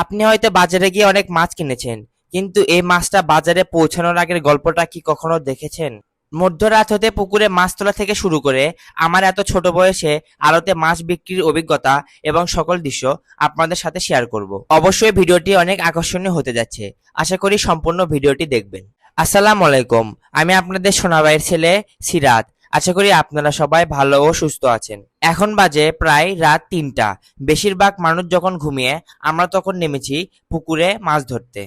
আপনি হয়তো বাজারে গিয়ে অনেক মাছ কিনেছেন, কিন্তু এই মাছটা বাজারে পৌঁছানোর আগের গল্পটা কি কখনো দেখেছেন? মধ্যরাত হতে পুকুরে মাছ তোলা থেকে শুরু করে আমার এত ছোট বয়সে আড়তে মাছ বিক্রির অভিজ্ঞতা এবং সকল দৃশ্য আপনাদের সাথে শেয়ার করব। অবশ্যই ভিডিওটি অনেক আকর্ষণীয় হতে যাচ্ছে, আশা করি সম্পূর্ণ ভিডিওটি দেখবেন। আসসালামু আলাইকুম, আমি আপনাদের সোনাভাইয়ের ছেলে সিরাত। আশা করি আপনারা সবাই ভালো ও সুস্থ আছেন। এখন বাজে প্রায় রাত ৩টা। বেশিরভাগ মানুষ যখন ঘুমিয়ে আমরা তখন নেমেছি পুকুরে মাছ ধরতে,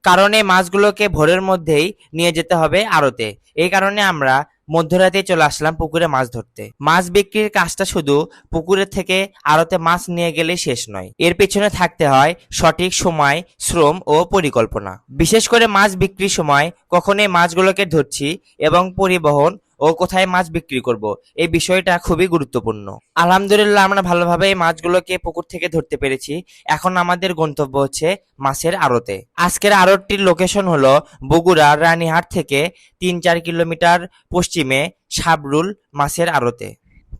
কারণ এই মাছগুলোকে ভোরের মধ্যেই নিয়ে যেতে হবে আড়তে। এই কারণে আমরা মধ্যরাতে চলে আসলাম পুকুরে মাছ ধরতে। মাছ বিক্রির কাজটা শুধু পুকুরের থেকে আড়তে মাছ নিয়ে গেলেই শেষ নয়, এর পেছনে থাকতে হয় সঠিক সময়, শ্রম ও পরিকল্পনা। বিশেষ করে মাছ বিক্রির সময় কখন এই মাছগুলোকে ধরছি এবং পরিবহন ও কোথায় মাছ বিক্রি করব, এই বিষয়টা খুবই গুরুত্বপূর্ণ। আলহামদুলিল্লাহ আমরা ভালোভাবে এই মাছগুলোকে পুকুর থেকে ধরতে পেরেছি। এখন আমাদের গন্তব্য হচ্ছে মাছের আড়তে। আজকের আড়তটির লোকেশন হলো বগুড়া রানীহাট থেকে ৩-৪ কিলোমিটার পশ্চিমে সাবরুল মাছের আড়তে।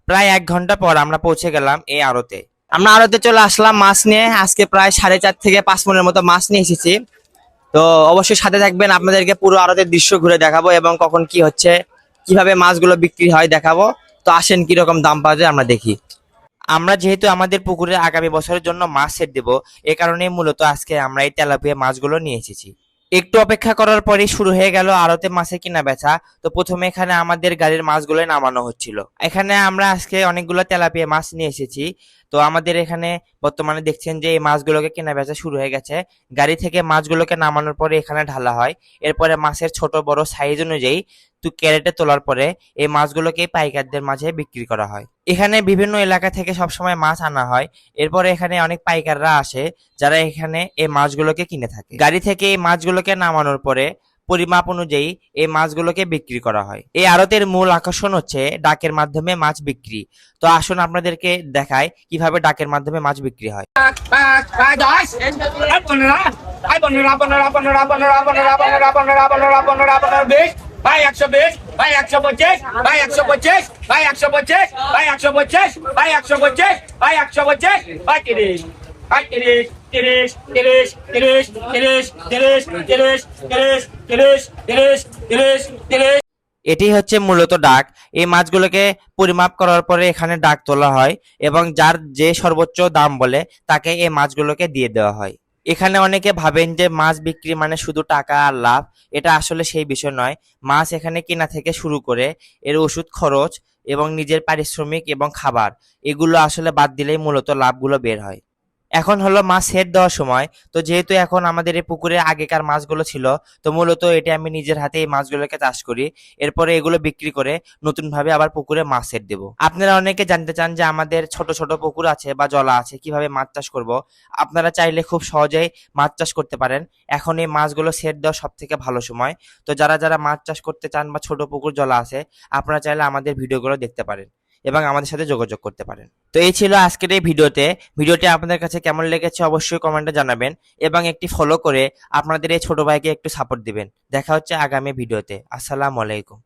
প্রায় ১ ঘন্টা পর আমরা পৌঁছে গেলাম এই আড়তে। আমরা আড়তে চলে আসলাম মাছ নিয়ে। আজকে প্রায় 4.5 থেকে 5 মনের মতো মাছ নিয়ে এসেছি। তো অবশ্যই সাথে থাকবেন, আপনাদেরকে পুরো আড়তের দৃশ্য ঘুরে দেখাবো এবং কখন কি হচ্ছে, কিভাবে মাছগুলো বিক্রি হয় দেখাবো। তো আসেন কিরকম দাম পাওয়া যায় আমরা দেখি। আমরা যেহেতু আমাদের পুকুরে আগামী বছরের জন্য মাছ ছেড়ে দেবো, এ কারণে মূলত আজকে আমরা এই তেলাপিয়া মাছগুলো নিয়ে এসেছি। একটু অপেক্ষা করার পরে শুরু হয়ে গেল আড়তে মাছের কিনা বেচা। তো প্রথমে এখানে আমাদের গাড়ির মাছগুলো নামানো হচ্ছিল। এখানে আমরা আজকে অনেকগুলো তেলাপিয়া মাছ নিয়ে এসেছি। তো আমাদের এখানে বর্তমানে দেখছেন যে এই মাছগুলোকে কেনা বেচা শুরু হয়ে গেছে। গাড়ি থেকে মাছগুলোকে নামানোর পরে এখানে ঢালা হয়। এরপরে মাছের ছোট বড় সাইজ অনুযায়ী ক্যারেটে তোলার পরে এই মাছগুলোকে পাইকারদের মাঝে বিক্রি করা হয়। এখানে বিভিন্ন এলাকা থেকে সবসময় মাছ আনা হয়। এরপরে এখানে অনেক পাইকাররা আসে যারা এখানে এই মাছগুলোকে কিনে থাকে। গাড়ি থেকে এই মাছগুলোকে নামানোর পরে পরিমাপ অনুযায়ী এই মাছগুলোকে বিক্রি করা হয়। এই আড়তের মূল আকর্ষণ হচ্ছে ডাকের মাধ্যমে মাছ বিক্রি। তো আসুন আপনাদেরকে দেখায় কিভাবে ডাকের মাধ্যমে মাছ বিক্রি হয়। ভাই 120, ভাই 125, ভাই 125, ভাই 125, ভাই 125, ভাই 125, ভাই 125, ভাই 30, ভাই 30, 30, 30, 30, 30, 30, 30, 30, 30, 30, 30, 30। এটি হচ্ছে মূলত ডাক। এই মাছগুলোকে পরিমাপ করার পরে এখানে ডাক তোলা হয় এবং যার যে সর্বোচ্চ দাম বলে তাকে এই মাছগুলোকে দিয়ে দেওয়া হয়। এখানে অনেকে ভাবেন যে মাছ বিক্রি মানে শুধু টাকা আর লাভ। এটা আসলে সেই বিষয় নয়। মাছ এখানে কেনা থেকে শুরু করে এর ওষুধ খরচ এবং নিজের পারিশ্রমিক এবং খাবার, এগুলো আসলে বাদ দিলেই মূলত লাভগুলো বের হয়। এখন হলো মাছ সেট দেওয়ার সময়। তো যেহেতু এখন আমাদের এই পুকুরে আগেকার মাছগুলো ছিল, তো মূলত এটা আমি নিজের হাতে এই মাছগুলোকে চাষ করি। এরপরে এগুলো বিক্রি করে নতুন ভাবে আবার পুকুরে মাছ সেট দেবো। আপনারা অনেকে জানতে চান যে আমাদের ছোট ছোট পুকুর আছে বা জলা আছে, কিভাবে মাছ চাষ করব। আপনারা চাইলে খুব সহজেই মাছ চাষ করতে পারেন। এখন এই মাছগুলো সেট দেওয়ার সব থেকে ভালো সময়। তো যারা যারা মাছ চাষ করতে চান বা ছোট পুকুর জলা আছে, আপনারা চাইলে আমাদের ভিডিওগুলো দেখতে পারেন এবং আমাদের সাথে যোগাযোগ করতে পারেন। তো এই ছিল আজকের এই ভিডিওটি আপনাদের কাছে কেমন লেগেছে অবশ্যই কমেন্টে জানাবেন এবং একটি ফলো করে আপনাদের এই ছোট ভাইকে একটু সাপোর্ট দিবেন। দেখা হচ্ছে আগামী ভিডিওতে। আসসালামু আলাইকুম।